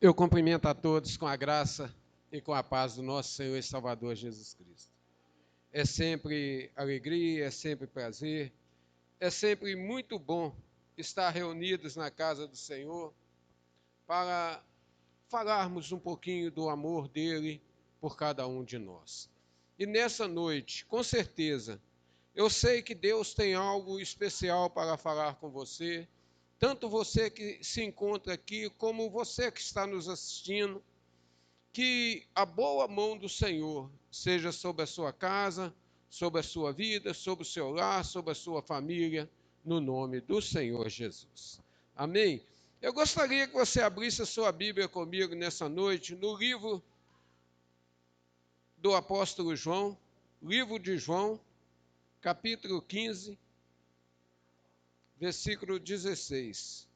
Eu cumprimento a todos com a graça e com a paz do nosso Senhor e Salvador Jesus Cristo. É sempre alegria, é sempre prazer, é sempre muito bom estar reunidos na casa do Senhor para falarmos um pouquinho do amor dele por cada um de nós. E nessa noite, com certeza, eu sei que Deus tem algo especial para falar com você, tanto você que se encontra aqui, como você que está nos assistindo. Que a boa mão do Senhor seja sobre a sua casa, sobre a sua vida, sobre o seu lar, sobre a sua família, no nome do Senhor Jesus. Amém? Eu gostaria que você abrisse a sua Bíblia comigo nessa noite, no livro do apóstolo João, livro de João, capítulo 15, versículo 16.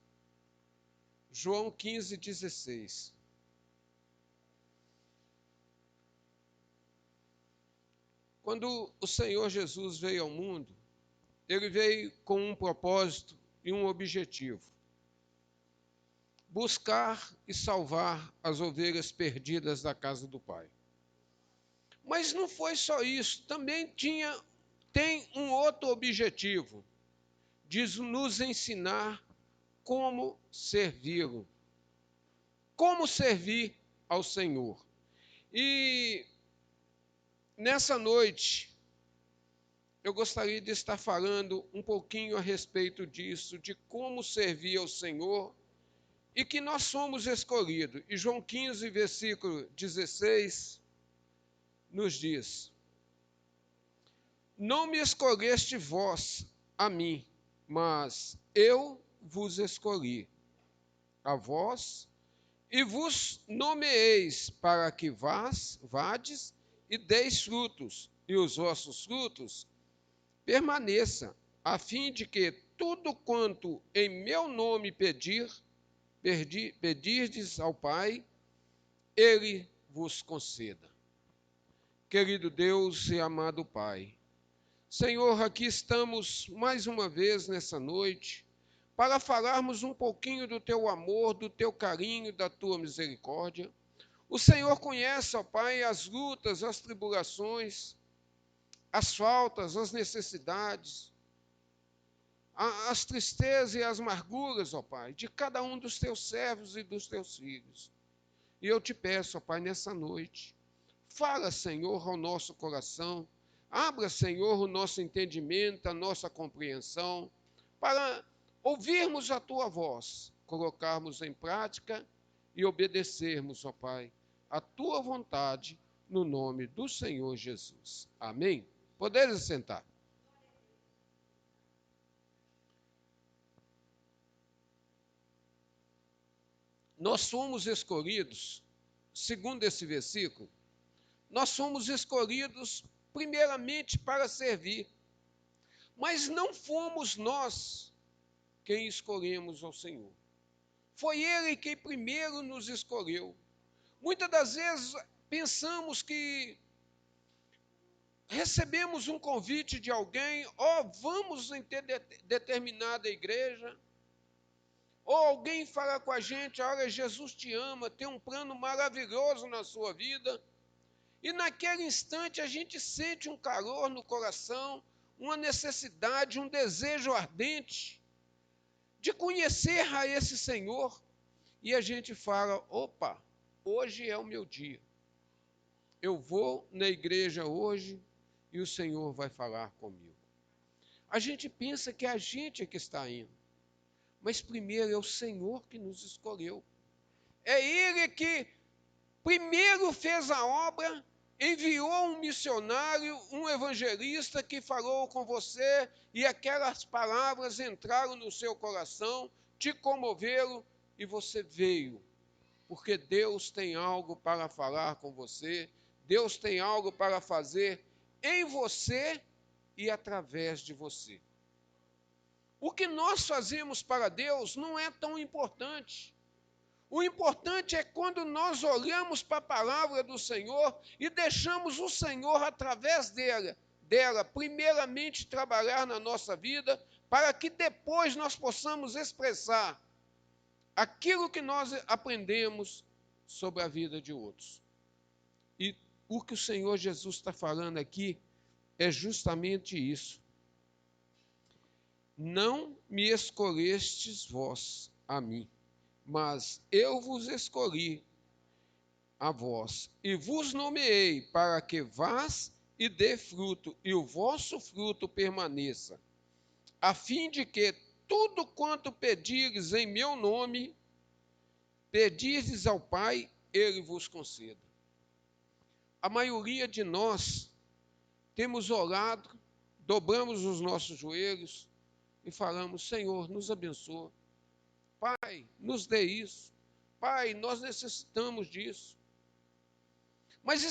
João 15, 16. Quando o Senhor Jesus veio ao mundo, ele veio com um propósito e um objetivo: buscar e salvar as ovelhas perdidas da casa do Pai. Mas não foi só isso, também tem um outro objetivo, de nos ensinar como servi-lo, como servir ao Senhor. E nessa noite, eu gostaria de estar falando um pouquinho a respeito disso, de como servir ao Senhor, e que nós somos escolhidos. E João 15, versículo 16, nos diz: não me escolheste vós a mim, mas eu vos escolhi a vós, e vos nomeeis para que vades e deis frutos, e os vossos frutos permaneçam, a fim de que tudo quanto em meu nome pedirdes ao Pai, ele vos conceda. Querido Deus e amado Pai, Senhor, aqui estamos mais uma vez nessa noite para falarmos um pouquinho do teu amor, do teu carinho, da tua misericórdia. O Senhor conhece, ó Pai, as lutas, as tribulações, as faltas, as necessidades, as tristezas e as amarguras, ó Pai, de cada um dos teus servos e dos teus filhos. E eu te peço, ó Pai, nessa noite, fala, Senhor, ao nosso coração, abra, Senhor, o nosso entendimento, a nossa compreensão, para ouvirmos a tua voz, colocarmos em prática e obedecermos, ó Pai, a tua vontade, no nome do Senhor Jesus. Amém? Podeis sentar. Nós somos escolhidos, segundo esse versículo, nós somos escolhidos primeiramente para servir, mas não fomos nós quem escolhemos ao Senhor. Foi Ele quem primeiro nos escolheu. Muitas das vezes pensamos que recebemos um convite de alguém, vamos em determinada igreja, ou alguém fala com a gente: olha, Jesus te ama, tem um plano maravilhoso na sua vida. E naquele instante a gente sente um calor no coração, uma necessidade, um desejo ardente de conhecer a esse Senhor. E a gente fala: opa, hoje é o meu dia. Eu vou na igreja hoje e o Senhor vai falar comigo. A gente pensa que a gente é que está indo, mas primeiro é o Senhor que nos escolheu. É Ele que primeiro fez a obra, enviou um missionário, um evangelista que falou com você, e aquelas palavras entraram no seu coração, te comoveram, e você veio, porque Deus tem algo para falar com você, Deus tem algo para fazer em você e através de você. O que nós fazemos para Deus não é tão importante. O importante é quando nós olhamos para a palavra do Senhor e deixamos o Senhor, através dela, primeiramente trabalhar na nossa vida, para que depois nós possamos expressar aquilo que nós aprendemos sobre a vida de outros. E o que o Senhor Jesus está falando aqui é justamente isso. Não me escolhestes vós a mim, mas eu vos escolhi a vós, e vos nomeei para que vás e dê fruto, e o vosso fruto permaneça, a fim de que tudo quanto pedires em meu nome, pedires ao Pai, ele vos conceda. A maioria de nós temos orado, dobramos os nossos joelhos e falamos: Senhor, nos abençoa. Pai, nos dê isso. Pai, nós necessitamos disso. Mas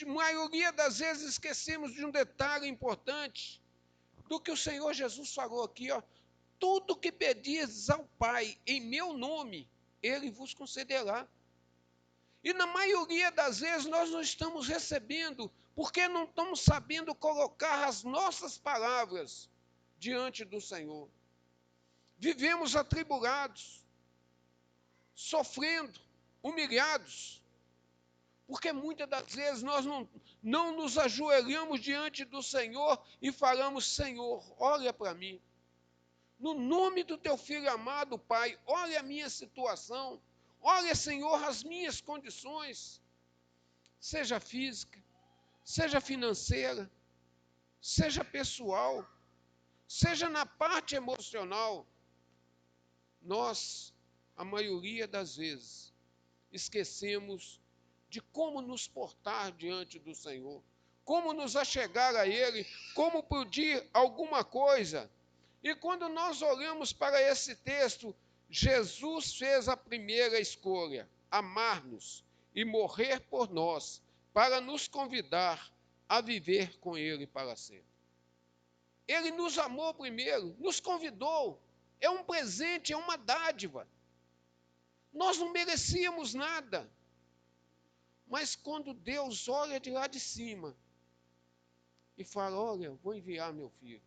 maioria das vezes esquecemos de um detalhe importante, do que o Senhor Jesus falou aqui, ó. Tudo que pedires ao Pai em meu nome, ele vos concederá. E na maioria das vezes nós não estamos recebendo, porque não estamos sabendo colocar as nossas palavras diante do Senhor. Vivemos atribulados, sofrendo, humilhados, porque muitas das vezes nós não nos ajoelhamos diante do Senhor e falamos: Senhor, olha para mim. No nome do teu Filho amado, Pai, olha a minha situação. Olha, Senhor, as minhas condições, seja física, seja financeira, seja pessoal, seja na parte emocional. Nós, a maioria das vezes, esquecemos de como nos portar diante do Senhor, como nos achegar a Ele, como pedir alguma coisa. E quando nós olhamos para esse texto, Jesus fez a primeira escolha, amar-nos e morrer por nós, para nos convidar a viver com Ele para sempre. Ele nos amou primeiro, nos convidou, é um presente, é uma dádiva. Nós não merecíamos nada. Mas quando Deus olha de lá de cima e fala: olha, vou enviar meu filho.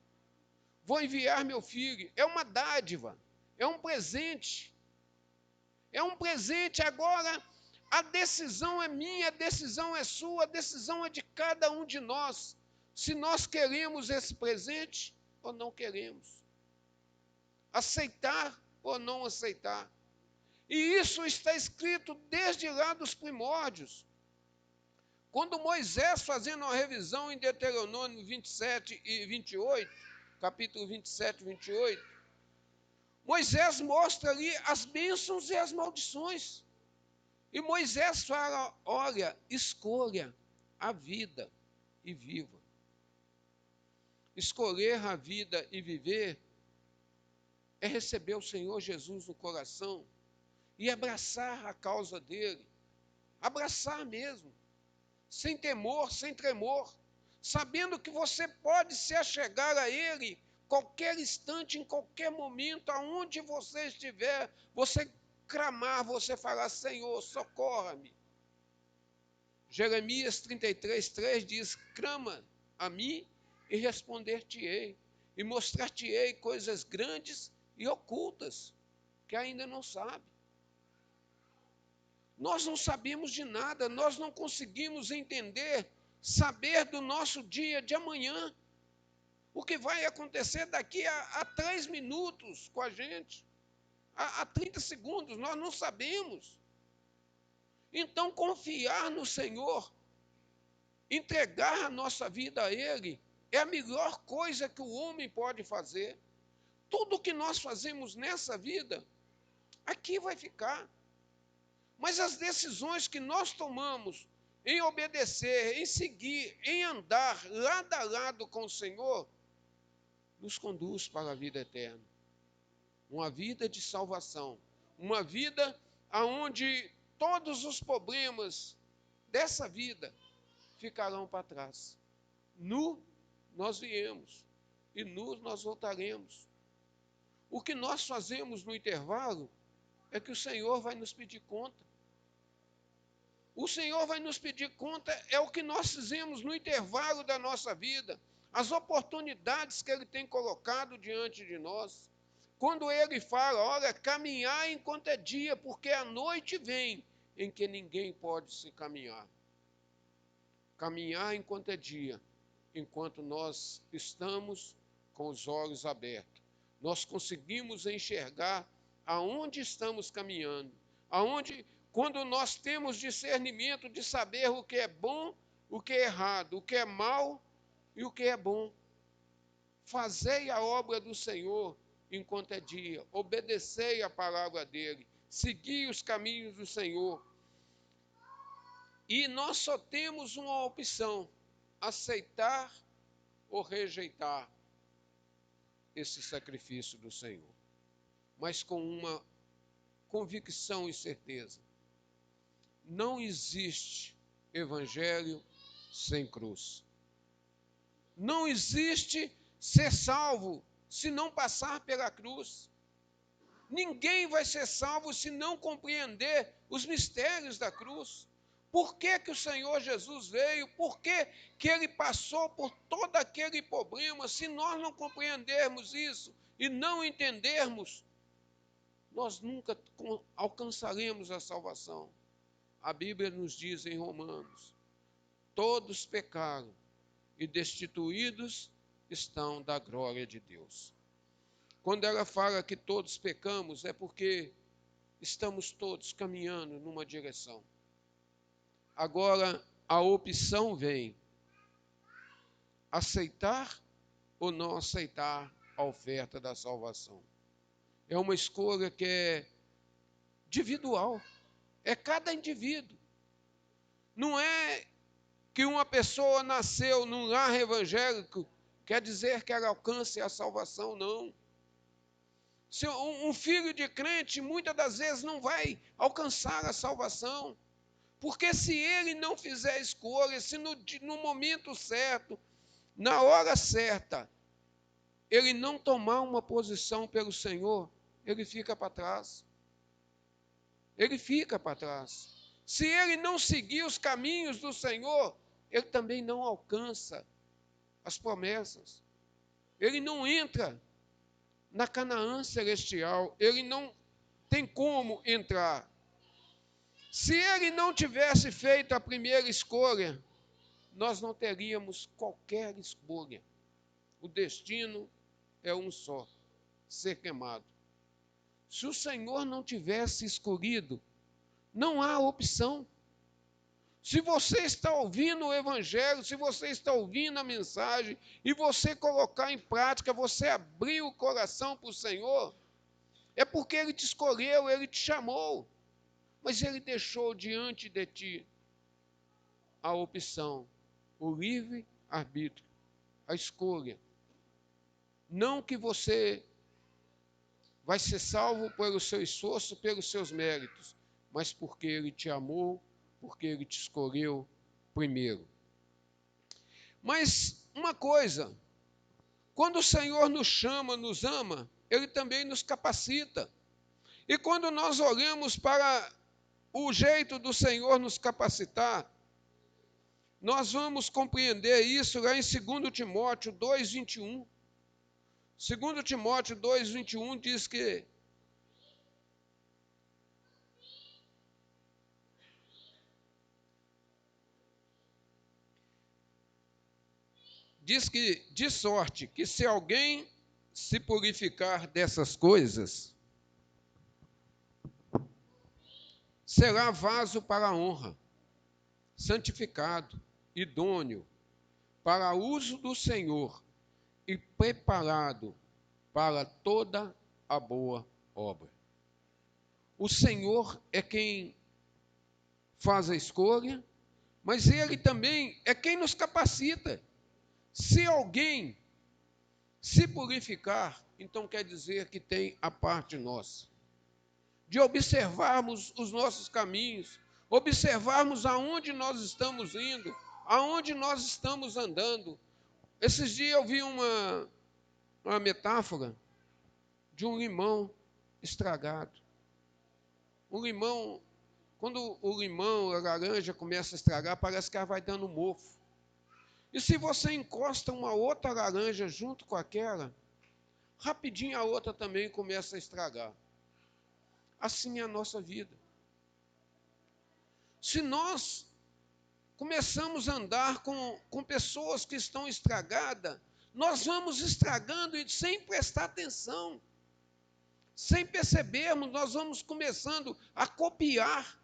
Vou enviar meu filho. É uma dádiva, é um presente. É um presente. Agora, a decisão é minha, a decisão é sua, a decisão é de cada um de nós. Se nós queremos esse presente ou não queremos. Aceitar ou não aceitar. E isso está escrito desde lá dos primórdios. Quando Moisés, fazendo uma revisão em Deuteronômio 27 e 28, capítulo 27 e 28, Moisés mostra ali as bênçãos e as maldições. E Moisés fala: olha, escolha a vida e viva. Escolher a vida e viver é receber o Senhor Jesus no coração e abraçar a causa dele. Abraçar mesmo. Sem temor, sem tremor, sabendo que você pode se achegar a Ele qualquer instante, em qualquer momento, aonde você estiver, você clamar, você falar: Senhor, socorra-me. Jeremias 33:3 diz: clama a mim e responder-te-ei, e mostrar-te-ei coisas grandes e ocultas, que ainda não sabe. Nós não sabemos de nada, nós não conseguimos entender, saber do nosso dia de amanhã. O que vai acontecer daqui a 3 minutos com a gente, a 30 segundos, nós não sabemos. Então, confiar no Senhor, entregar a nossa vida a Ele, é a melhor coisa que o homem pode fazer. Tudo que nós fazemos nessa vida, aqui vai ficar. Mas as decisões que nós tomamos em obedecer, em seguir, em andar lado a lado com o Senhor, nos conduz para a vida eterna. Uma vida de salvação. Uma vida onde todos os problemas dessa vida ficarão para trás. Nu nós viemos e nu nós voltaremos. O que nós fazemos no intervalo é que o Senhor vai nos pedir conta. O Senhor vai nos pedir conta, é o que nós fizemos no intervalo da nossa vida, as oportunidades que Ele tem colocado diante de nós. Quando Ele fala: olha, caminhar enquanto é dia, porque a noite vem, em que ninguém pode se caminhar. Caminhar enquanto é dia, enquanto nós estamos com os olhos abertos. Nós conseguimos enxergar aonde estamos caminhando, quando nós temos discernimento de saber o que é bom, o que é errado, o que é mal e o que é bom. Fazei a obra do Senhor enquanto é dia, obedecei a palavra dele, segui os caminhos do Senhor. E nós só temos uma opção: aceitar ou rejeitar esse sacrifício do Senhor. Mas com uma convicção e certeza: não existe evangelho sem cruz. Não existe ser salvo se não passar pela cruz. Ninguém vai ser salvo se não compreender os mistérios da cruz. Por que que o Senhor Jesus veio? Por que que ele passou por todo aquele problema? Se nós não compreendermos isso e não entendermos, nós nunca alcançaremos a salvação. A Bíblia nos diz em Romanos: todos pecaram e destituídos estão da glória de Deus. Quando ela fala que todos pecamos, é porque estamos todos caminhando numa direção. Agora, a opção vem: aceitar ou não aceitar a oferta da salvação. É uma escolha que é individual, é cada indivíduo. Não é que uma pessoa nasceu num lar evangélico quer dizer que ela alcance a salvação, não. Um filho de crente, muitas das vezes, não vai alcançar a salvação, porque se ele não fizer escolha, se no momento certo, na hora certa, ele não tomar uma posição pelo Senhor, ele fica para trás. Ele fica para trás. Se ele não seguir os caminhos do Senhor, ele também não alcança as promessas. Ele não entra na Canaã celestial. Ele não tem como entrar. Se ele não tivesse feito a primeira escolha, nós não teríamos qualquer escolha. O destino é um só: ser queimado. Se o Senhor não tivesse escolhido, não há opção. Se você está ouvindo o Evangelho, se você está ouvindo a mensagem, e você colocar em prática, você abrir o coração para o Senhor, é porque Ele te escolheu, Ele te chamou. Mas Ele deixou diante de ti a opção, o livre-arbítrio, a escolha. Não que você vai ser salvo pelo seu esforço, pelos seus méritos, mas porque Ele te amou, porque Ele te escolheu primeiro. Mas uma coisa: quando o Senhor nos chama, nos ama, Ele também nos capacita. E quando nós olhamos para o jeito do Senhor nos capacitar, nós vamos compreender isso lá em 2 Timóteo 2:21. 2 Timóteo 2:21 diz que de sorte que se alguém se purificar dessas coisas, será vaso para a honra, santificado, idôneo, para uso do Senhor e preparado para toda a boa obra. O Senhor é quem faz a escolha, mas Ele também é quem nos capacita. Se alguém se purificar, então quer dizer que tem a parte nossa, de observarmos os nossos caminhos, observarmos aonde nós estamos indo, aonde nós estamos andando. Esses dias eu vi uma metáfora de um limão estragado. O limão, quando o limão, a laranja começa a estragar, parece que ela vai dando mofo. E se você encosta uma outra laranja junto com aquela, rapidinho a outra também começa a estragar. Assim é a nossa vida. Se nós começamos a andar com pessoas que estão estragadas, nós vamos estragando e sem prestar atenção. Sem percebermos, nós vamos começando a copiar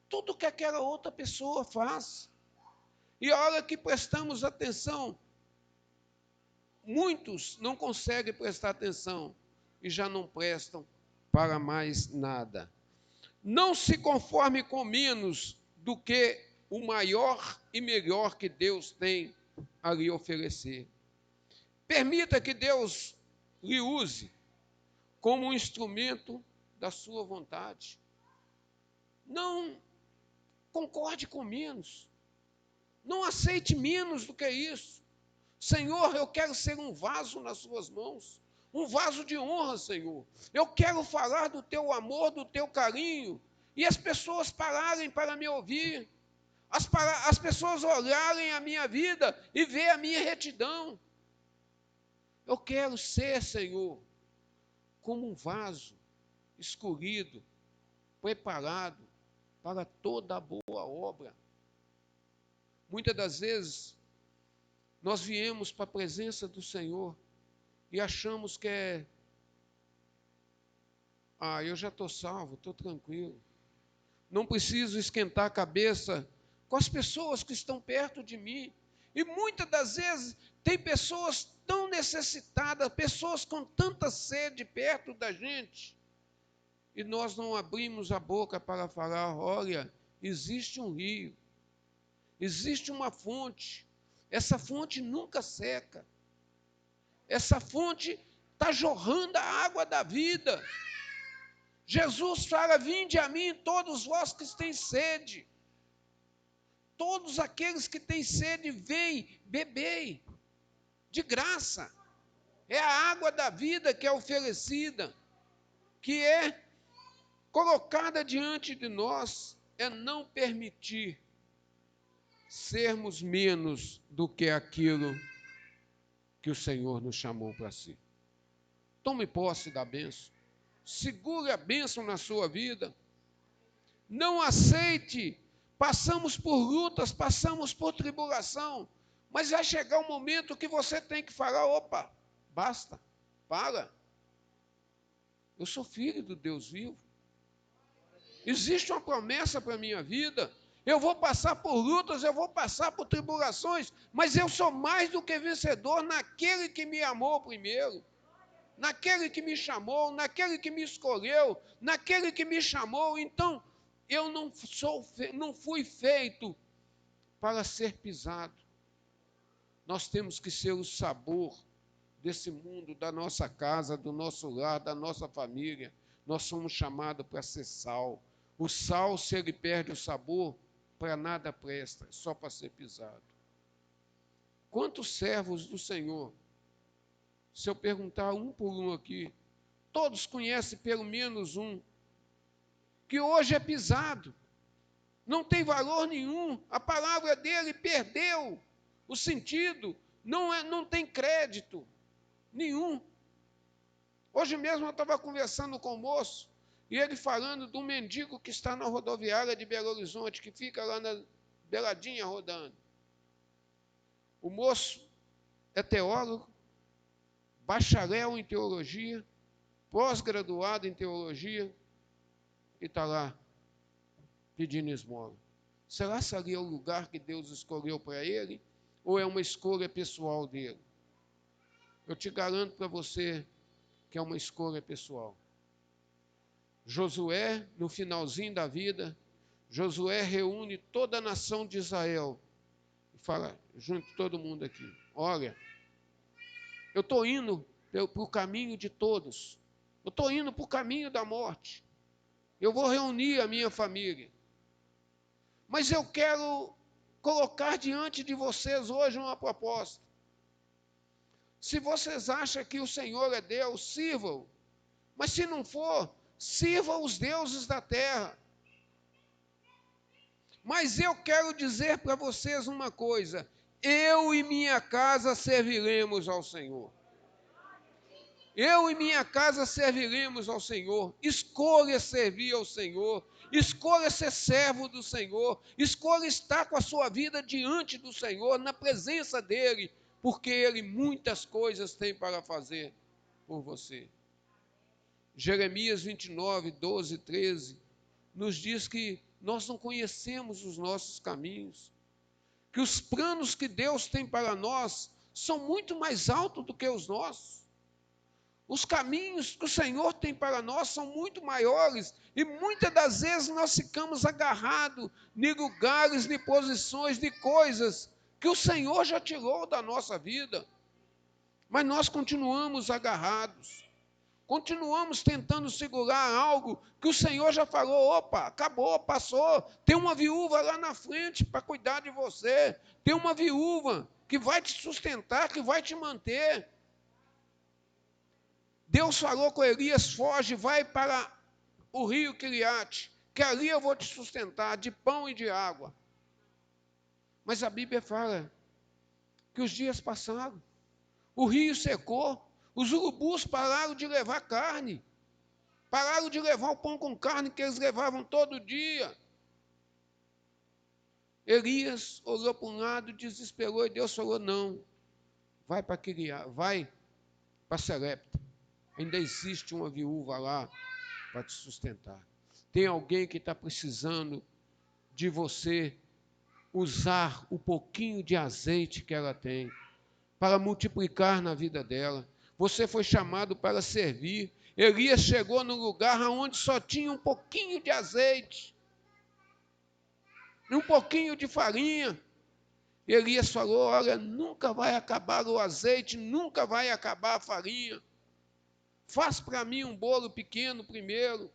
tudo que aquela outra pessoa faz. E a hora que prestamos atenção, muitos não conseguem prestar atenção e já não prestam para mais nada. Não se conforme com menos do que o maior e melhor que Deus tem a lhe oferecer. Permita que Deus lhe use como um instrumento da sua vontade. Não concorde com menos. Não aceite menos do que isso. Senhor, eu quero ser um vaso nas suas mãos. Um vaso de honra, Senhor. Eu quero falar do teu amor, do teu carinho. E as pessoas pararem para me ouvir. As pessoas olharem a minha vida e ver a minha retidão. Eu quero ser, Senhor, como um vaso escolhido, preparado para toda a boa obra. Muitas das vezes, nós viemos para a presença do Senhor e achamos que eu já estou salvo, estou tranquilo. Não preciso esquentar a cabeça com as pessoas que estão perto de mim. E muitas das vezes, tem pessoas tão necessitadas, pessoas com tanta sede perto da gente, e nós não abrimos a boca para falar, olha, existe um rio, existe uma fonte, essa fonte nunca seca, essa fonte está jorrando a água da vida. Jesus fala, vinde a mim todos vós que têm sede. Todos aqueles que têm sede, vêm, bebei, de graça. É a água da vida que é oferecida, que é colocada diante de nós, é não permitir sermos menos do que aquilo que o Senhor nos chamou para si. Tome posse da bênção. Segure a bênção na sua vida. Não aceite. Passamos por lutas, passamos por tribulação, mas vai chegar um momento que você tem que falar, opa, basta, para. Eu sou filho do Deus vivo. Existe uma promessa para a minha vida. Eu vou passar por lutas, eu vou passar por tribulações, mas eu sou mais do que vencedor naquele que me amou primeiro, naquele que me chamou, naquele que me escolheu, naquele que me chamou. Então, eu não fui feito para ser pisado. Nós temos que ser o sabor desse mundo, da nossa casa, do nosso lar, da nossa família. Nós somos chamados para ser sal. O sal, se ele perde o sabor, para nada presta, só para ser pisado. Quantos servos do Senhor, se eu perguntar um por um aqui, todos conhecem pelo menos um, que hoje é pisado, não tem valor nenhum, a palavra dele perdeu o sentido, não tem crédito nenhum. Hoje mesmo eu estava conversando com o moço, e ele falando do mendigo que está na rodoviária de Belo Horizonte, que fica lá na beiradinha rodando. O moço é teólogo, bacharel em teologia, pós-graduado em teologia, e está lá pedindo esmola. Será que ali é o lugar que Deus escolheu para ele? Ou é uma escolha pessoal dele? Eu te garanto para você que é uma escolha pessoal. Josué, no finalzinho da vida, Josué reúne toda a nação de Israel e fala, junto todo mundo aqui, olha, eu estou indo para o caminho de todos, eu estou indo para o caminho da morte, eu vou reunir a minha família, mas eu quero colocar diante de vocês hoje uma proposta. Se vocês acham que o Senhor é Deus, sirvam, mas se não for, sirva os deuses da terra. Mas eu quero dizer para vocês uma coisa, eu e minha casa serviremos ao Senhor. Eu e minha casa serviremos ao Senhor. Escolha servir ao Senhor. Escolha ser servo do Senhor. Escolha estar com a sua vida diante do Senhor, na presença dEle, porque Ele muitas coisas tem para fazer por você. Jeremias 29, 12, 13, nos diz que nós não conhecemos os nossos caminhos, que os planos que Deus tem para nós são muito mais altos do que os nossos. Os caminhos que o Senhor tem para nós são muito maiores, e muitas das vezes nós ficamos agarrados em lugares, em posições, de coisas que o Senhor já tirou da nossa vida, mas nós continuamos agarrados. Continuamos tentando segurar algo que o Senhor já falou, opa, acabou, passou. Tem uma viúva lá na frente para cuidar de você. Tem uma viúva que vai te sustentar, que vai te manter. Deus falou com Elias, foge, vai para o rio Quiriate, que ali eu vou te sustentar de pão e de água. Mas a Bíblia fala que os dias passaram, o rio secou, os urubus pararam de levar carne, pararam de levar o pão com carne que eles levavam todo dia. Elias olhou para um lado, desesperou, e Deus falou, não, vai para Quiriate, vai para Serepta. Ainda existe uma viúva lá para te sustentar. Tem alguém que está precisando de você usar o pouquinho de azeite que ela tem para multiplicar na vida dela. Você foi chamado para servir. Elias chegou num lugar onde só tinha um pouquinho de azeite, um pouquinho de farinha. Elias falou, olha, nunca vai acabar o azeite, nunca vai acabar a farinha. Faz para mim um bolo pequeno primeiro.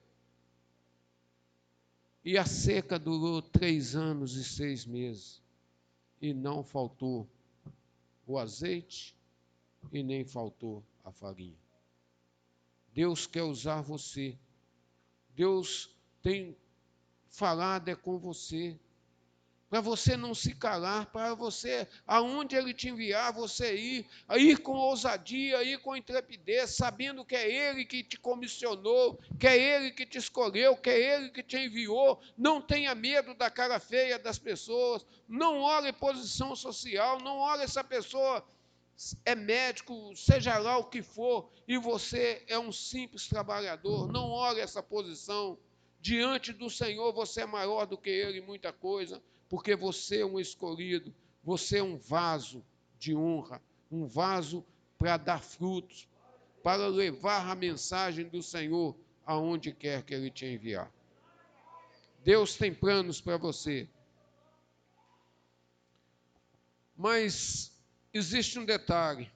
E a seca durou 3 anos e 6 meses. E não faltou o azeite e nem faltou a farinha. Deus quer usar você. Deus tem falado com você. Para você não se calar, para você, aonde Ele te enviar, você ir com ousadia, ir com intrepidez, sabendo que é Ele que te comissionou, que é Ele que te escolheu, que é Ele que te enviou. Não tenha medo da cara feia das pessoas, não olhe posição social, não olhe essa pessoa é médico, seja lá o que for, e você é um simples trabalhador. Não olhe essa posição. Diante do Senhor você é maior do que Ele em muita coisa, porque você é um escolhido, você é um vaso de honra, um vaso para dar frutos, para levar a mensagem do Senhor aonde quer que Ele te enviar. Deus tem planos para você. Mas existe um detalhe: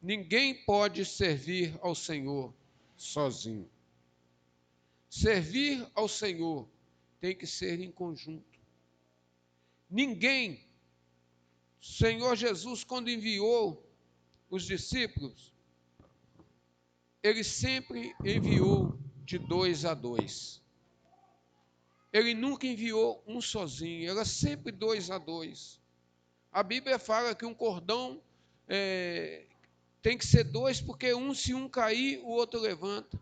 ninguém pode servir ao Senhor sozinho. Servir ao Senhor tem que ser em conjunto. Ninguém, Senhor Jesus, quando enviou os discípulos, Ele sempre enviou de 2 a 2. Ele nunca enviou um sozinho, era sempre 2 a 2. A Bíblia fala que um cordão tem que ser 2, porque se um cair, o outro levanta.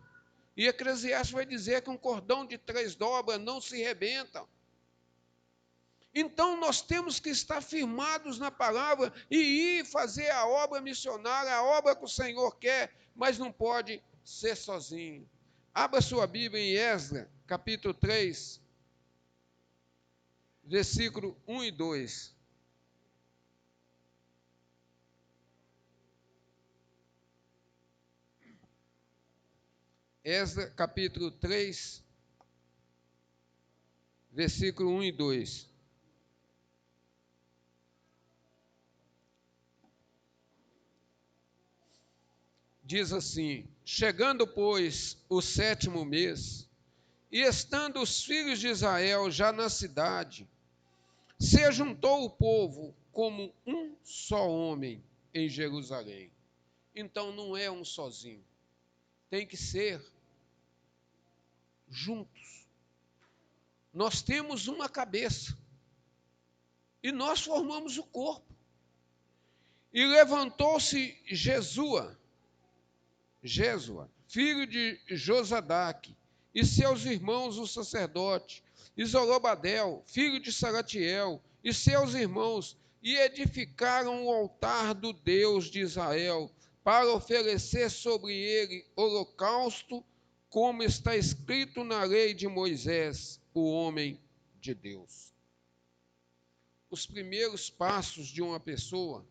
E Eclesiastes vai dizer que um cordão de 3 dobras não se rebenta. Então, nós temos que estar firmados na palavra e ir fazer a obra missionária, a obra que o Senhor quer, mas não pode ser sozinho. Abra sua Bíblia em Esdras, capítulo 3, versículo 1 e 2. Esdras, capítulo 3, versículo 1 e 2. Diz assim: chegando, pois, o 7º mês, e estando os filhos de Israel já na cidade, se juntou o povo como um só homem em Jerusalém. Então não é um sozinho, tem que ser juntos. Nós temos uma cabeça e nós formamos o corpo. E levantou-se Jesua, filho de Josadaque, e seus irmãos, o sacerdote, e Zorobabel, filho de Salatiel, e seus irmãos, e edificaram o altar do Deus de Israel, para oferecer sobre ele holocausto, como está escrito na lei de Moisés, o homem de Deus. Os primeiros passos de uma pessoa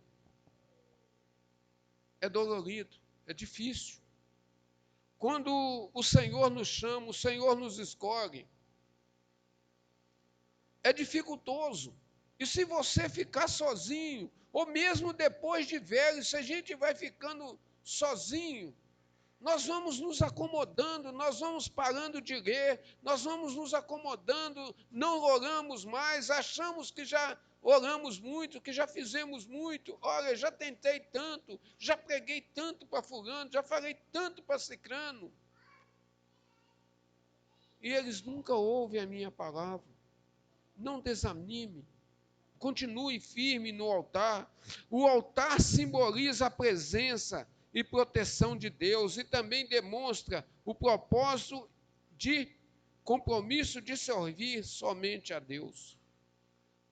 é dolorido, é difícil. Quando o Senhor nos chama, o Senhor nos escolhe, é dificultoso. E se você ficar sozinho, ou mesmo depois de velho, se a gente vai ficando sozinho, nós vamos nos acomodando, nós vamos parando de ler, nós vamos nos acomodando, não oramos mais, achamos que já oramos muito, que já fizemos muito. Olha, já tentei tanto, já preguei tanto para fulano, já falei tanto para cicrano. E eles nunca ouvem a minha palavra. Não desanime. Continue firme no altar. O altar simboliza a presença e proteção de Deus e também demonstra o propósito de compromisso de servir somente a Deus.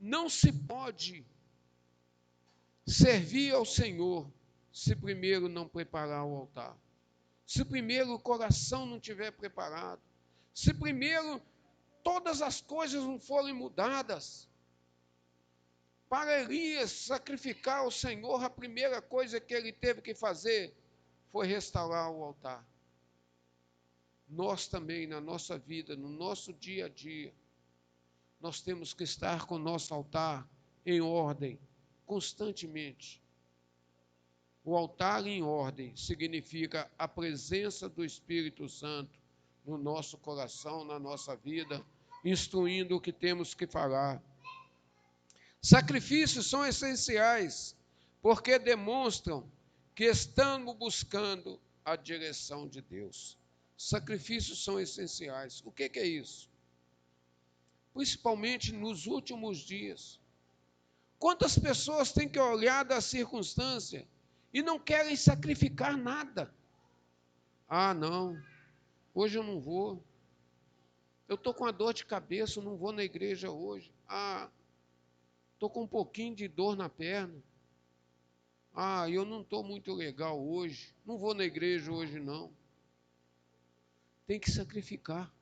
Não se pode servir ao Senhor se primeiro não preparar o altar. Se primeiro o coração não estiver preparado. Se primeiro todas as coisas não forem mudadas. Para Elias sacrificar ao Senhor, a primeira coisa que ele teve que fazer foi restaurar o altar. Nós também, na nossa vida, no nosso dia a dia, nós temos que estar com o nosso altar em ordem, constantemente. O altar em ordem significa a presença do Espírito Santo no nosso coração, na nossa vida, instruindo o que temos que falar. Sacrifícios são essenciais, porque demonstram que estamos buscando a direção de Deus. Sacrifícios são essenciais. O que é isso? Principalmente nos últimos dias. Quantas pessoas têm que olhar da circunstância e não querem sacrificar nada? Ah, não, hoje eu não vou. Eu estou com a dor de cabeça, eu não vou na igreja hoje. Ah, estou com um pouquinho de dor na perna. Ah, eu não estou muito legal hoje. Não vou na igreja hoje, não. Tem que sacrificar.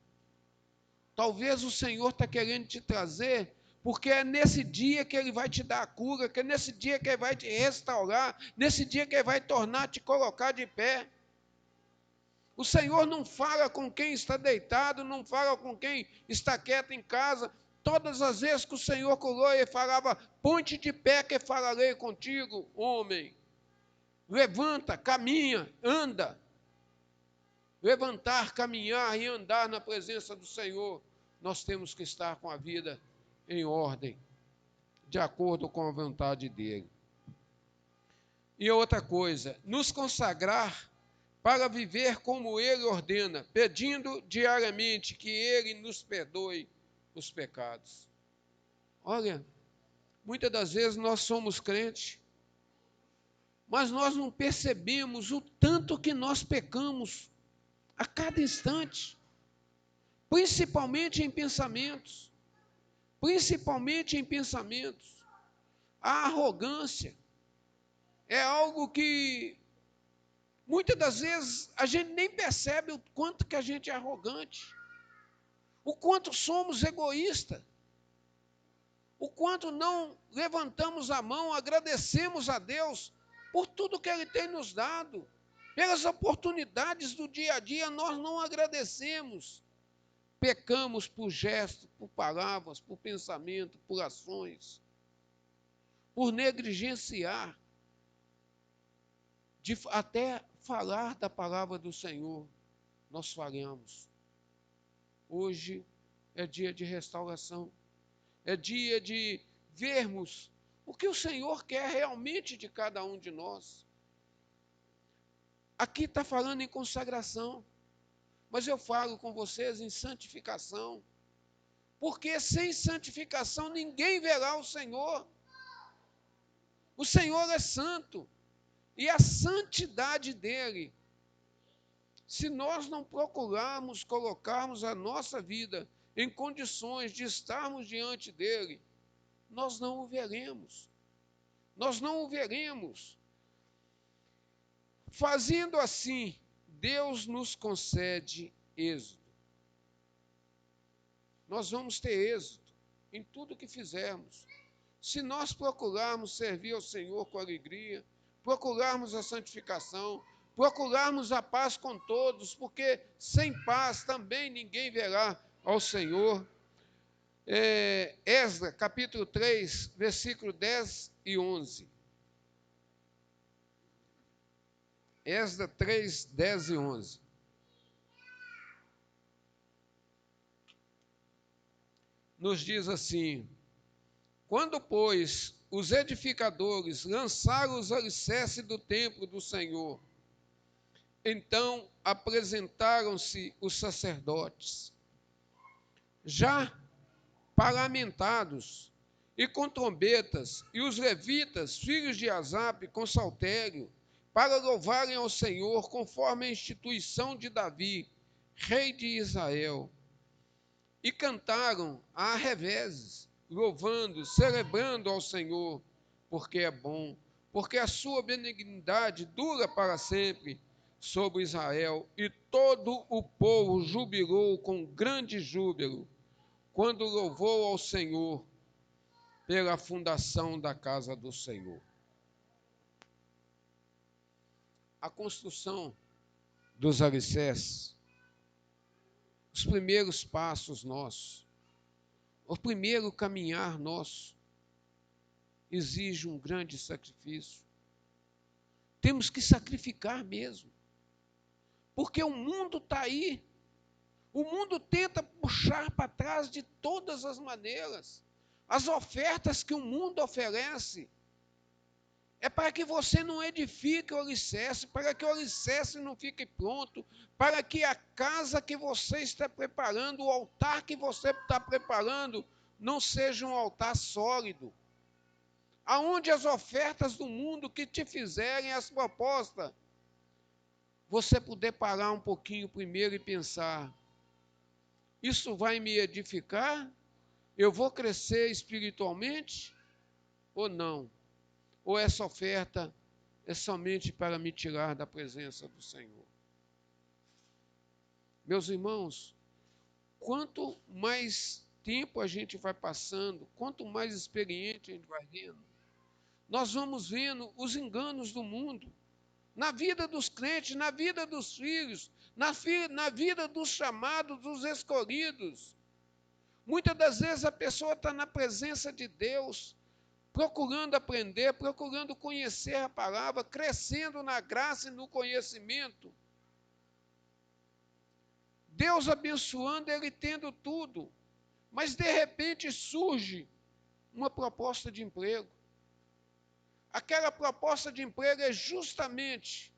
Talvez o Senhor está querendo te trazer, porque é nesse dia que Ele vai te dar a cura, que é nesse dia que Ele vai te restaurar, nesse dia que Ele vai tornar, te colocar de pé. O Senhor não fala com quem está deitado, não fala com quem está quieto em casa. Todas as vezes que o Senhor curou, Ele falava, ponte de pé que falarei contigo, homem. Levanta, caminha, anda. Levantar, caminhar e andar na presença do Senhor, nós temos que estar com a vida em ordem, de acordo com a vontade dEle. E outra coisa, nos consagrar para viver como Ele ordena, pedindo diariamente que Ele nos perdoe os pecados. Olha, muitas das vezes nós somos crentes, mas nós não percebemos o tanto que nós pecamos a cada instante, principalmente em pensamentos. Principalmente em pensamentos. A arrogância é algo que muitas das vezes a gente nem percebe o quanto que a gente é arrogante, o quanto somos egoístas, o quanto não levantamos a mão, agradecemos a Deus por tudo que Ele tem nos dado, pelas oportunidades do dia a dia, nós não agradecemos. Pecamos por gestos, por palavras, por pensamento, por ações, por negligenciar, de até falar da palavra do Senhor, nós falhamos. Hoje é dia de restauração, é dia de vermos o que o Senhor quer realmente de cada um de nós. Aqui está falando em consagração, mas eu falo com vocês em santificação, porque sem santificação ninguém verá o Senhor. O Senhor é santo, e a santidade dele Se nós não procurarmos colocarmos a nossa vida em condições de estarmos diante dele, nós não o veremos. Nós não o veremos. Fazendo assim, Deus nos concede êxito. Nós vamos ter êxito em tudo que fizermos. Se nós procurarmos servir ao Senhor com alegria, procurarmos a santificação, procurarmos a paz com todos, porque sem paz também ninguém verá ao Senhor. Esdras, capítulo 3, versículo 10 e 11. Esdras 3, 10 e 11. Nos diz assim: quando, pois, os edificadores lançaram os alicerces do templo do Senhor, então apresentaram-se os sacerdotes, já paramentados, e com trombetas, e os levitas, filhos de Asaf, com saltério, para louvarem ao Senhor, conforme a instituição de Davi, rei de Israel. E cantaram a reveses, louvando, celebrando ao Senhor, porque é bom, porque a sua benignidade dura para sempre sobre Israel. E todo o povo jubilou com grande júbilo, quando louvou ao Senhor pela fundação da casa do Senhor. A construção dos alicerces, os primeiros passos nossos, o primeiro caminhar nosso, exige um grande sacrifício. Temos que sacrificar mesmo, porque o mundo está aí, o mundo tenta puxar para trás de todas as maneiras. As ofertas que o mundo oferece é para que você não edifique o alicerce, para que o alicerce não fique pronto, para que a casa que você está preparando, o altar que você está preparando, não seja um altar sólido. Aonde as ofertas do mundo que te fizerem as propostas, você puder parar um pouquinho primeiro e pensar: isso vai me edificar? Eu vou crescer espiritualmente ou não? Ou essa oferta é somente para me tirar da presença do Senhor? Meus irmãos, quanto mais tempo a gente vai passando, quanto mais experiente a gente vai vendo, nós vamos vendo os enganos do mundo, na vida dos crentes, na vida dos filhos, na vida dos chamados, dos escolhidos. Muitas das vezes a pessoa está na presença de Deus, procurando aprender, procurando conhecer a palavra, crescendo na graça e no conhecimento. Deus abençoando, ele tendo tudo. Mas de repente surge uma proposta de emprego. Aquela proposta de emprego é justamente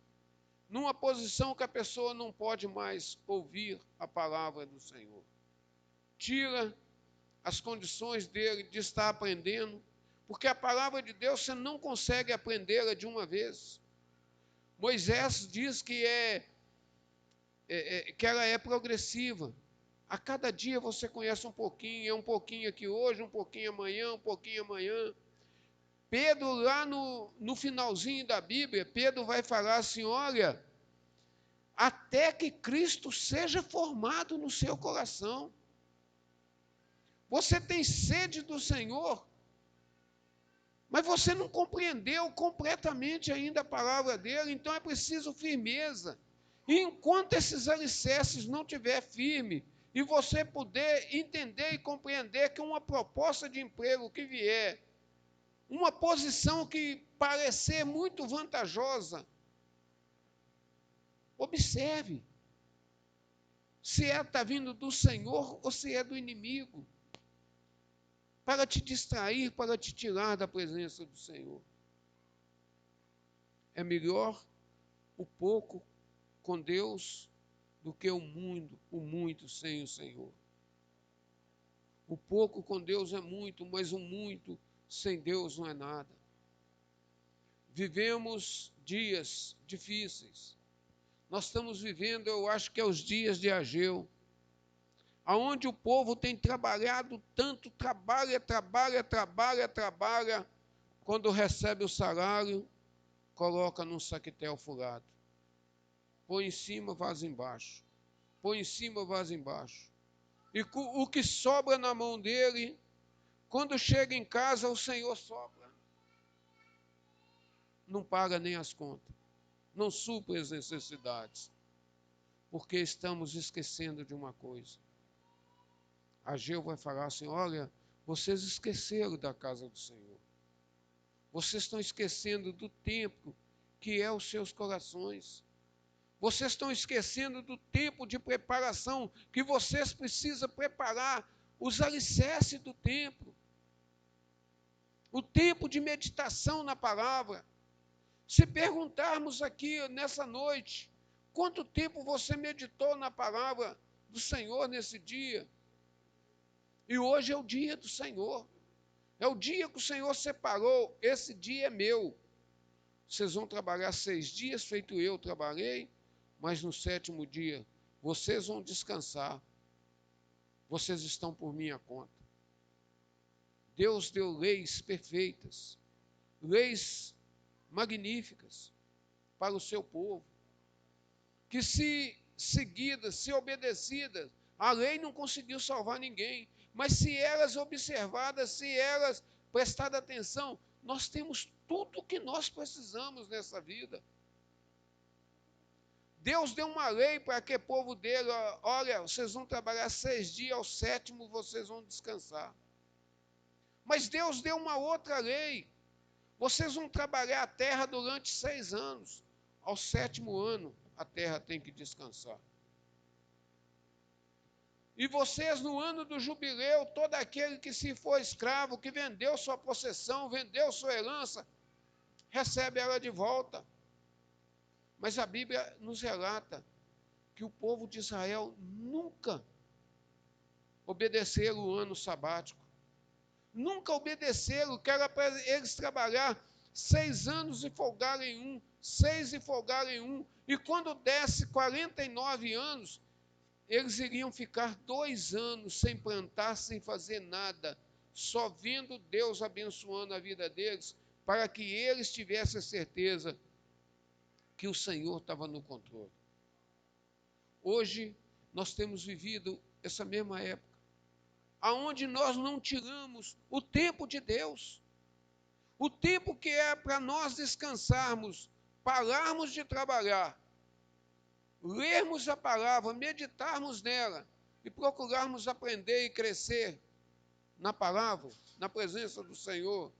numa posição que a pessoa não pode mais ouvir a palavra do Senhor. Tira as condições dele de estar aprendendo, porque a palavra de Deus você não consegue aprendê-la de uma vez. Moisés diz que ela é progressiva. A cada dia você conhece um pouquinho, é um pouquinho aqui hoje, um pouquinho amanhã, um pouquinho amanhã. Pedro, lá no finalzinho da Bíblia, Pedro vai falar assim: olha, até que Cristo seja formado no seu coração. Você tem sede do Senhor, mas você não compreendeu completamente ainda a palavra dele, então é preciso firmeza. E enquanto esses alicerces não estiver firme, e você puder entender e compreender que uma proposta de emprego que vier, uma posição que parecer muito vantajosa, observe se está vindo do Senhor ou se é do inimigo, para te distrair, para te tirar da presença do Senhor. É melhor o pouco com Deus do que o muito sem o Senhor. O pouco com Deus é muito, mas o muito sem Deus não é nada. Vivemos dias difíceis. Nós estamos vivendo, eu acho que é os dias de Ageu, aonde o povo tem trabalhado tanto, trabalha, quando recebe o salário, coloca num saquetel furado. Põe em cima, vaza embaixo. Põe em cima, vaza embaixo. E o que sobra na mão dele, quando chega em casa, o Senhor sobra. Não paga nem as contas. Não supre as necessidades. Porque estamos esquecendo de uma coisa. Ageu vai falar assim, olha, vocês esqueceram da casa do Senhor. Vocês estão esquecendo do templo que é os seus corações. Vocês estão esquecendo do tempo de preparação que vocês precisam preparar os alicerces do templo. O tempo de meditação na palavra. Se perguntarmos aqui nessa noite, quanto tempo você meditou na palavra do Senhor nesse dia? E hoje é o dia do Senhor. É o dia que o Senhor separou. Esse dia é meu. Vocês vão trabalhar 6 dias, feito eu trabalhei, mas no 7º dia, vocês vão descansar. Vocês estão por minha conta. Deus deu leis perfeitas, leis magníficas para o seu povo, que se seguidas, se obedecidas, a lei não conseguiu salvar ninguém, mas se elas observadas, se elas prestadas atenção, nós temos tudo o que nós precisamos nessa vida. Deus deu uma lei para que o povo dele, olha, vocês vão trabalhar 6 dias, ao 7º vocês vão descansar. Mas Deus deu uma outra lei. Vocês vão trabalhar a terra durante 6 anos. Ao 7º ano, a terra tem que descansar. E vocês, no ano do jubileu, todo aquele que se for escravo, que vendeu sua possessão, vendeu sua herança, recebe ela de volta. Mas a Bíblia nos relata que o povo de Israel nunca obedeceram o ano sabático. Nunca obedeceram, que era para eles trabalhar 6 anos e folgarem um, 6 e folgarem um. E quando desse 49 anos, eles iriam ficar 2 anos sem plantar, sem fazer nada, só vendo Deus abençoando a vida deles, para que eles tivessem certeza que o Senhor estava no controle. Hoje, nós temos vivido essa mesma época, aonde nós não tiramos o tempo de Deus, o tempo que é para nós descansarmos, pararmos de trabalhar, lermos a palavra, meditarmos nela e procurarmos aprender e crescer na palavra, na presença do Senhor.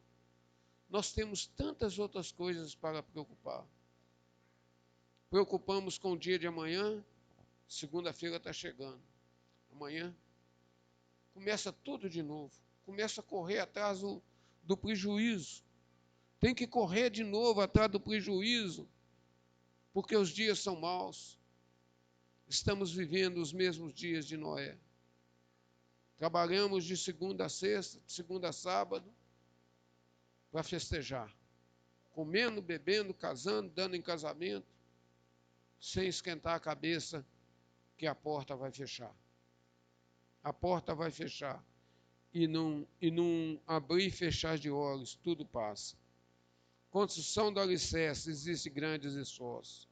Nós temos tantas outras coisas para preocupar. Preocupamos com o dia de amanhã, segunda-feira está chegando. Amanhã começa tudo de novo, começa a correr atrás do prejuízo. Tem que correr de novo atrás do prejuízo, porque os dias são maus. Estamos vivendo os mesmos dias de Noé. Trabalhamos de segunda a sexta, de segunda a sábado, para festejar. Comendo, bebendo, casando, dando em casamento, sem esquentar a cabeça que a porta vai fechar. A porta vai fechar. E não abrir e fechar de olhos, tudo passa. Construção do alicerce, existe grandes esforços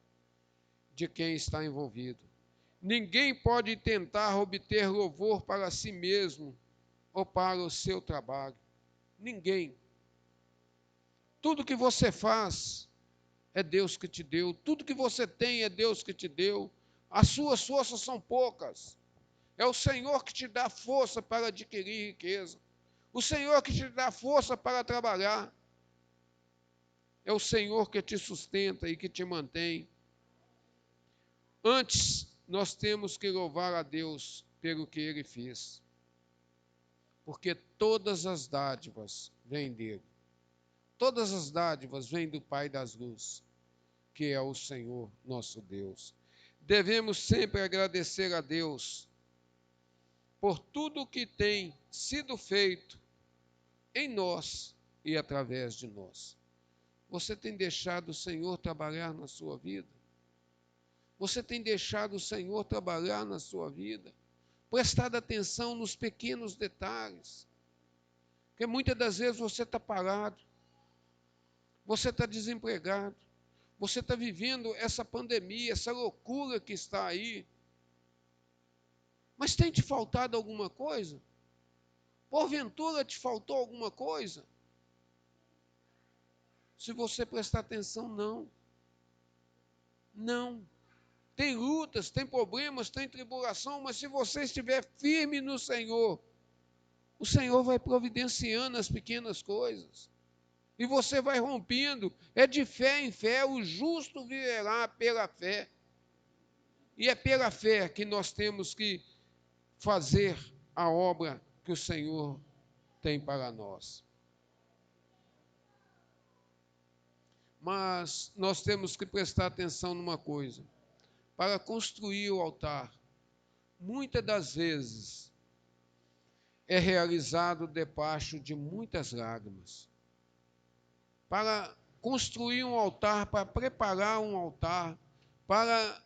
de quem está envolvido. Ninguém pode tentar obter louvor para si mesmo ou para o seu trabalho. Ninguém. Tudo que você faz é Deus que te deu. Tudo que você tem é Deus que te deu. As suas forças são poucas. É o Senhor que te dá força para adquirir riqueza. O Senhor que te dá força para trabalhar. É o Senhor que te sustenta e que te mantém. Antes, nós temos que louvar a Deus pelo que Ele fez. Porque todas as dádivas vêm dEle. Todas as dádivas vêm do Pai das luzes, que é o Senhor nosso Deus. Devemos sempre agradecer a Deus por tudo o que tem sido feito em nós e através de nós. Você tem deixado o Senhor trabalhar na sua vida? Você tem deixado o Senhor trabalhar na sua vida? Prestado atenção nos pequenos detalhes? Porque muitas das vezes você está parado, você está desempregado, você está vivendo essa pandemia, essa loucura que está aí. Mas tem te faltado alguma coisa? Porventura te faltou alguma coisa? Se você prestar atenção, não. Não. Tem lutas, tem problemas, tem tribulação, mas se você estiver firme no Senhor, o Senhor vai providenciando as pequenas coisas. E você vai rompendo. É de fé em fé, o justo viverá pela fé. E é pela fé que nós temos que fazer a obra que o Senhor tem para nós. Mas nós temos que prestar atenção numa coisa. Para construir o altar, muitas das vezes é realizado debaixo de muitas lágrimas. Para construir um altar, para preparar um altar, para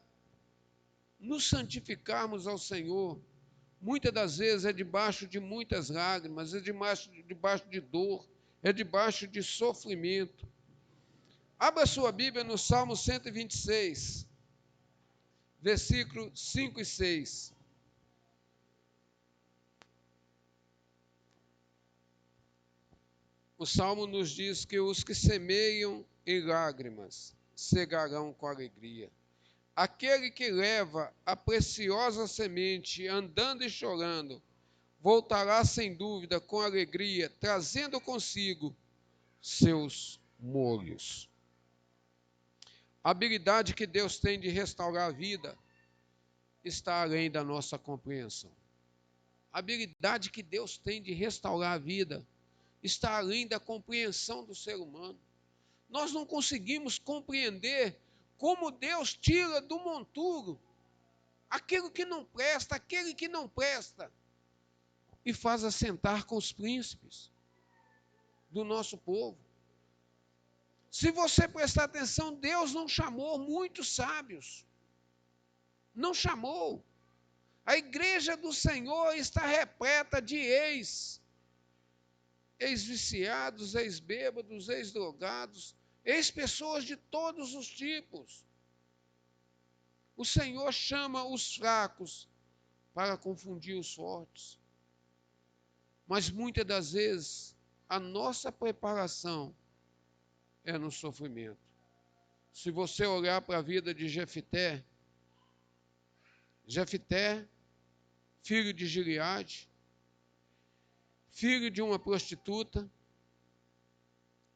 nos santificarmos ao Senhor, muitas das vezes é debaixo de muitas lágrimas, é debaixo de dor, é debaixo de sofrimento. Abra sua Bíblia no Salmo 126, versículos 5 e 6. O Salmo nos diz que os que semeiam em lágrimas cegarão com alegria. Aquele que leva a preciosa semente andando e chorando, voltará sem dúvida com alegria, trazendo consigo seus molhos. A habilidade que Deus tem de restaurar a vida está além da nossa compreensão. A habilidade que Deus tem de restaurar a vida está além da compreensão do ser humano. Nós não conseguimos compreender como Deus tira do monturo aquilo que não presta, aquele que não presta, e faz assentar com os príncipes do nosso povo. Se você prestar atenção, Deus não chamou muitos sábios. Não chamou. A igreja do Senhor está repleta de ex-viciados, ex-bêbados, ex-drogados, ex-pessoas de todos os tipos. O Senhor chama os fracos para confundir os fortes. Mas muitas das vezes a nossa preparação é no sofrimento. Se você olhar para a vida de Jefté, filho de Gileade, filho de uma prostituta,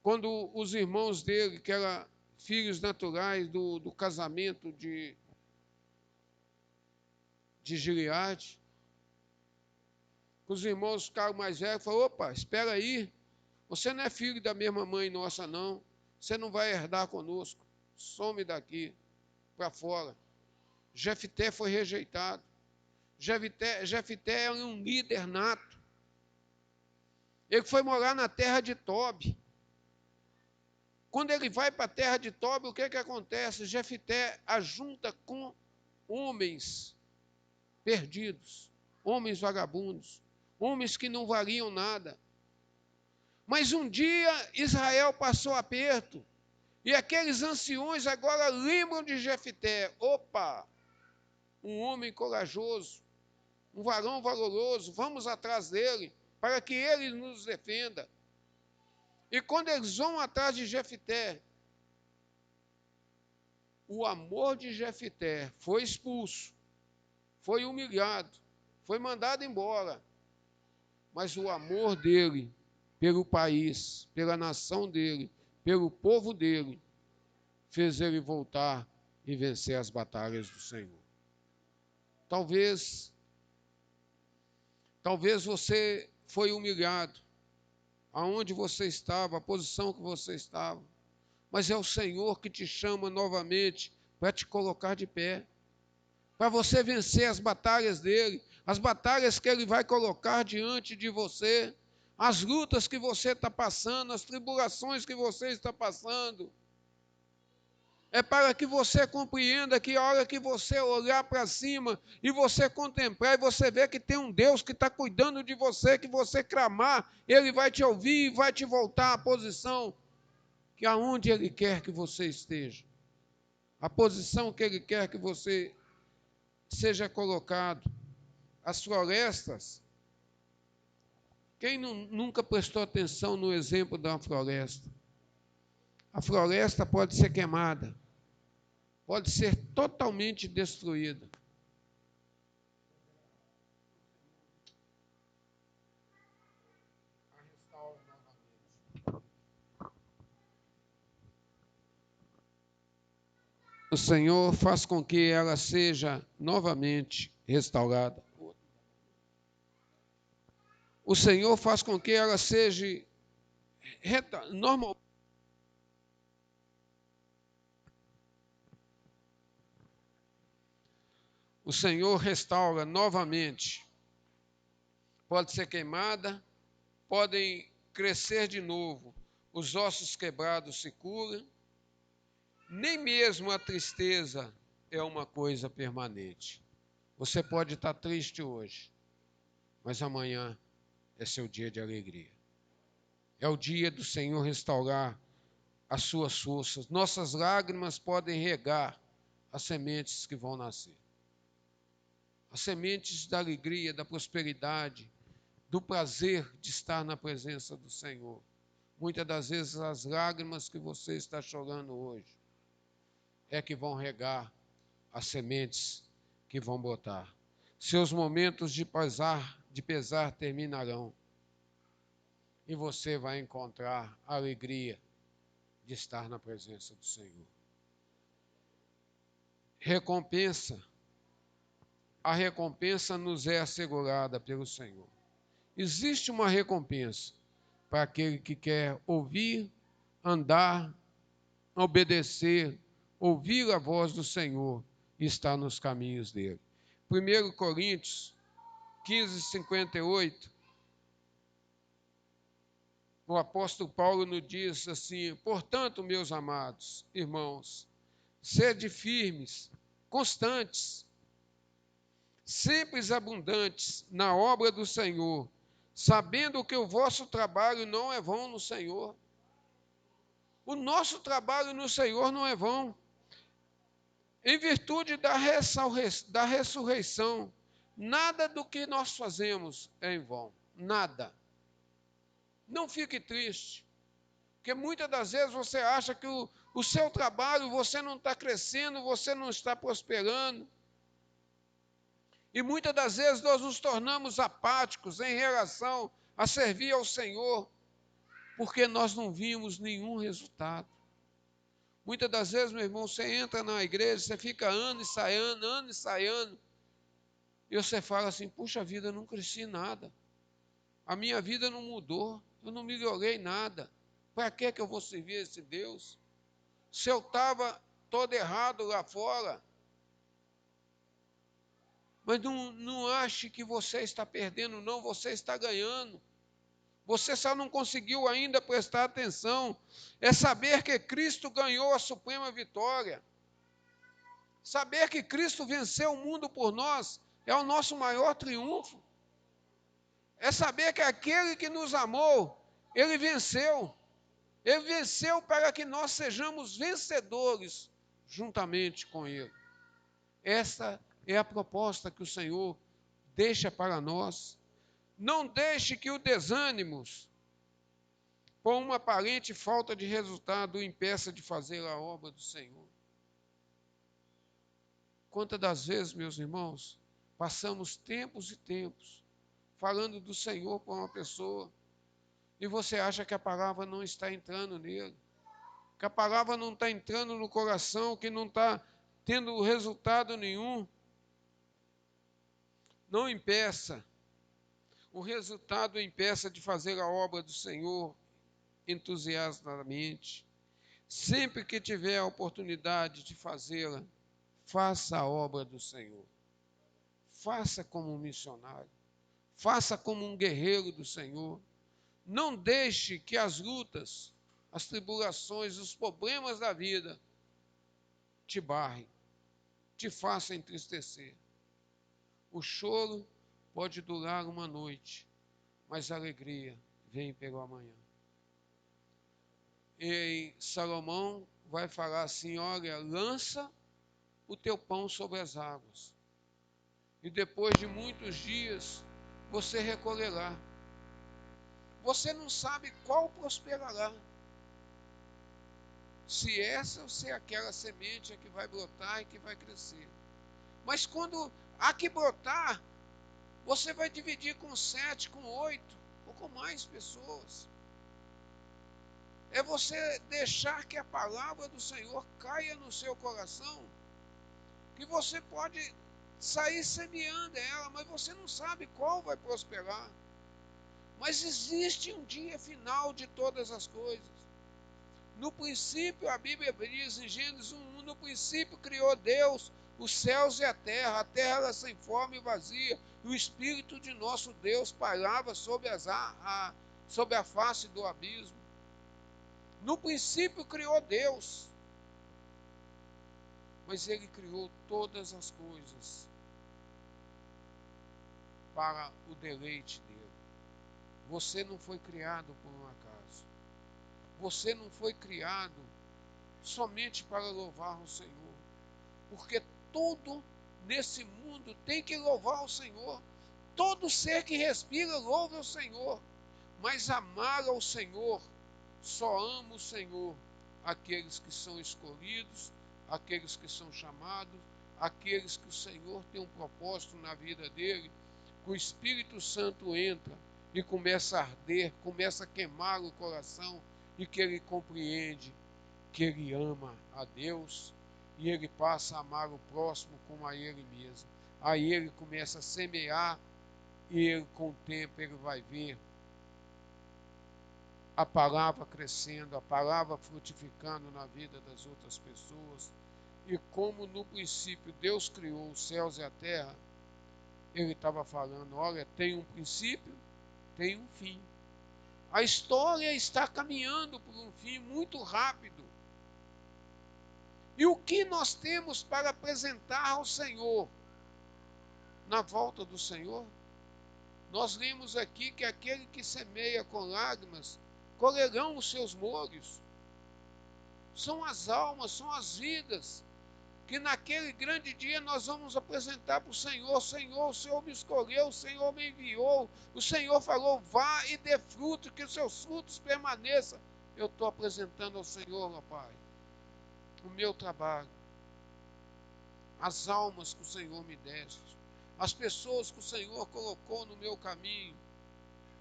quando os irmãos dele, que eram filhos naturais do casamento de Gileade, os irmãos ficaram mais velhos e falaram: opa, espera aí, você não é filho da mesma mãe nossa não, você não vai herdar conosco, some daqui para fora. Jefté foi rejeitado. Jefté era um líder nato. Ele foi morar na terra de Tobi. Quando ele vai para a terra de Tobi, o que acontece? Jefté ajunta com homens perdidos, homens vagabundos, homens que não valiam nada. Mas um dia Israel passou aperto, e aqueles anciões agora lembram de Jefté. Opa, um homem corajoso, um varão valoroso, vamos atrás dele, para que ele nos defenda. E quando eles vão atrás de Jefté, o amor de Jefté foi expulso, foi humilhado, foi mandado embora. Mas o amor dele pelo país, pela nação dele, pelo povo dele, fez ele voltar e vencer as batalhas do Senhor. Talvez você foi humilhado, aonde você estava, a posição que você estava, mas é o Senhor que te chama novamente para te colocar de pé, para você vencer as batalhas dele, as batalhas que ele vai colocar diante de você, as lutas que você está passando, as tribulações que você está passando. É para que você compreenda que a hora que você olhar para cima e você contemplar e você ver que tem um Deus que está cuidando de você, que você clamar, Ele vai te ouvir e vai te voltar à posição que aonde Ele quer que você esteja. A posição que Ele quer que você seja colocado. As florestas, quem nunca prestou atenção no exemplo da floresta? A floresta pode ser queimada. Pode ser totalmente destruída. O Senhor faz com que ela seja novamente restaurada. O Senhor faz com que ela seja normal. O Senhor restaura novamente. Pode ser queimada, podem crescer de novo. Os ossos quebrados se curam. Nem mesmo a tristeza é uma coisa permanente. Você pode estar triste hoje, mas amanhã é seu dia de alegria. É o dia do Senhor restaurar as suas forças. Nossas lágrimas podem regar as sementes que vão nascer. As sementes da alegria, da prosperidade, do prazer de estar na presença do Senhor. Muitas das vezes as lágrimas que você está chorando hoje é que vão regar as sementes que vão brotar. Seus momentos de pesar terminarão. E você vai encontrar a alegria de estar na presença do Senhor. Recompensa. A recompensa nos é assegurada pelo Senhor. Existe uma recompensa para aquele que quer ouvir, andar, obedecer, ouvir a voz do Senhor e estar nos caminhos dele. 1 Coríntios 15, 58, o apóstolo Paulo nos diz assim: portanto, meus amados irmãos, sede firmes, constantes, sempre abundantes na obra do Senhor, sabendo que o vosso trabalho não é vão no Senhor. O nosso trabalho no Senhor não é vão. Em virtude da ressurreição, nada do que nós fazemos é em vão. Nada. Não fique triste, porque muitas das vezes você acha que o seu trabalho, você não está crescendo, você não está prosperando. E muitas das vezes nós nos tornamos apáticos em relação a servir ao Senhor, porque nós não vimos nenhum resultado. Muitas das vezes, meu irmão, você entra na igreja, você fica ano e sai ano, e você fala assim: puxa vida, eu não cresci nada. A minha vida não mudou, eu não melhorei nada. Para que eu vou servir esse Deus? Se eu estava todo errado lá fora. Mas não ache que você está perdendo, não, você está ganhando. Você só não conseguiu ainda prestar atenção. É saber que Cristo ganhou a suprema vitória. Saber que Cristo venceu o mundo por nós é o nosso maior triunfo. É saber que aquele que nos amou, Ele venceu. Ele venceu para que nós sejamos vencedores juntamente com Ele. Essa é a proposta que o Senhor deixa para nós. Não deixe que o desânimo, por uma aparente falta de resultado, o impeça de fazer a obra do Senhor. Quantas das vezes, meus irmãos, passamos tempos e tempos falando do Senhor para uma pessoa e você acha que a palavra não está entrando nele, que a palavra não está entrando no coração, que não está tendo resultado nenhum. Não impeça. O resultado impeça de fazer a obra do Senhor entusiasmadamente. Sempre que tiver a oportunidade de fazê-la, faça a obra do Senhor. Faça como um missionário. Faça como um guerreiro do Senhor. Não deixe que as lutas, as tribulações, os problemas da vida te barre, te faça entristecer. O choro pode durar uma noite, mas a alegria vem pelo amanhã. E Salomão vai falar assim: olha, lança o teu pão sobre as águas, e depois de muitos dias você recolherá. Você não sabe qual prosperará, se essa ou se aquela semente é que vai brotar e que vai crescer. Mas quando há que brotar, você vai dividir com 7, com 8 ou com mais pessoas. É você deixar que a palavra do Senhor caia no seu coração, que você pode sair semeando ela, mas você não sabe qual vai prosperar. Mas existe um dia final de todas as coisas. No princípio, a Bíblia diz em Gênesis 1:1, no princípio criou Deus os céus e a terra era sem forma e vazia, e o Espírito de nosso Deus pairava sobre a face do abismo. No princípio criou Deus, mas Ele criou todas as coisas para o deleite dele. Você não foi criado por um acaso. Você não foi criado somente para louvar o Senhor, porque tudo nesse mundo tem que louvar o Senhor. Todo ser que respira louva o Senhor, mas amar ao Senhor, só ama o Senhor aqueles que são escolhidos, aqueles que são chamados, aqueles que o Senhor tem um propósito na vida dele, que o Espírito Santo entra e começa a arder, começa a queimar o coração, e que ele compreende que ele ama a Deus e ele passa a amar o próximo como a ele mesmo. Aí ele começa a semear e ele, com o tempo ele vai ver a palavra crescendo, a palavra frutificando na vida das outras pessoas. E como no princípio Deus criou os céus e a terra, ele estava falando, olha, tem um princípio, tem um fim. A história está caminhando por um fim muito rápido. E o que nós temos para apresentar ao Senhor na volta do Senhor? Nós lemos aqui que aquele que semeia com lágrimas colherão os seus molhos. São as almas, são as vidas que naquele grande dia nós vamos apresentar para o Senhor. Senhor, o Senhor me escolheu, o Senhor me enviou, o Senhor falou, vá e dê fruto, que os seus frutos permaneçam. Eu estou apresentando ao Senhor, meu Pai, o meu trabalho, as almas que o Senhor me deste, as pessoas que o Senhor colocou no meu caminho.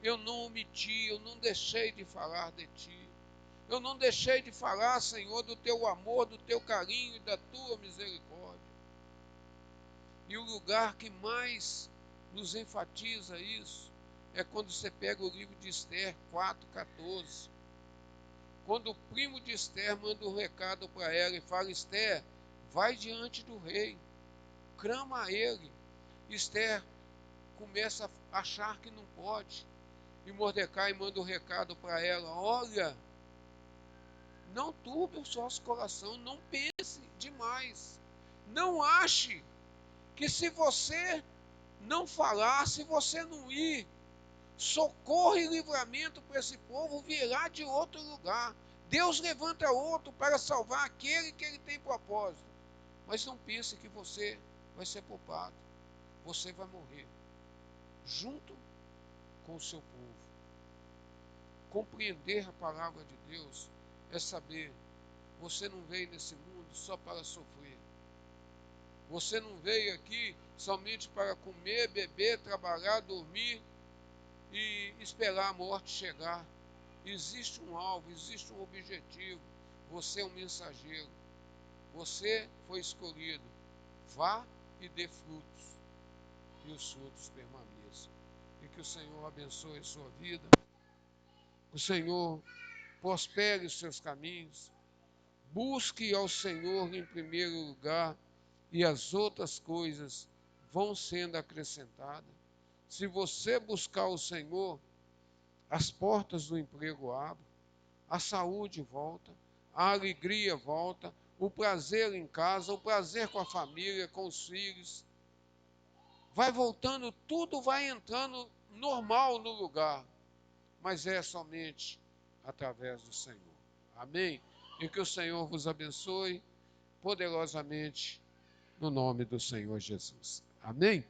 Eu não omiti, eu não deixei de falar de Ti. Eu não deixei de falar, Senhor, do Teu amor, do Teu carinho e da Tua misericórdia. E o lugar que mais nos enfatiza isso é quando você pega o livro de Esther 4:14. Quando o primo de Esther manda um recado para ela e fala, Esther, vai diante do rei, clama a ele. Esther começa a achar que não pode. E Mordecai manda um recado para ela, olha, não turbe o vosso coração, não pense demais. Não ache que se você não falar, se você não ir, socorro e livramento para esse povo virá de outro lugar. Deus levanta outro para salvar aquele que ele tem propósito. Mas não pense que você vai ser poupado. Você vai morrer junto com o seu povo. Compreender a palavra de Deus é saber, você não veio nesse mundo só para sofrer. Você não veio aqui somente para comer, beber, trabalhar, dormir e esperar a morte chegar. Existe um alvo, existe um objetivo. Você é um mensageiro. Você foi escolhido. Vá e dê frutos, e os frutos permaneçam. E que o Senhor abençoe a sua vida. O Senhor prospere os seus caminhos. Busque ao Senhor em primeiro lugar e as outras coisas vão sendo acrescentadas. Se você buscar o Senhor, as portas do emprego abrem, a saúde volta, a alegria volta, o prazer em casa, o prazer com a família, com os filhos. Vai voltando, tudo vai entrando normal no lugar, mas é somente através do Senhor. Amém? E que o Senhor vos abençoe poderosamente no nome do Senhor Jesus. Amém?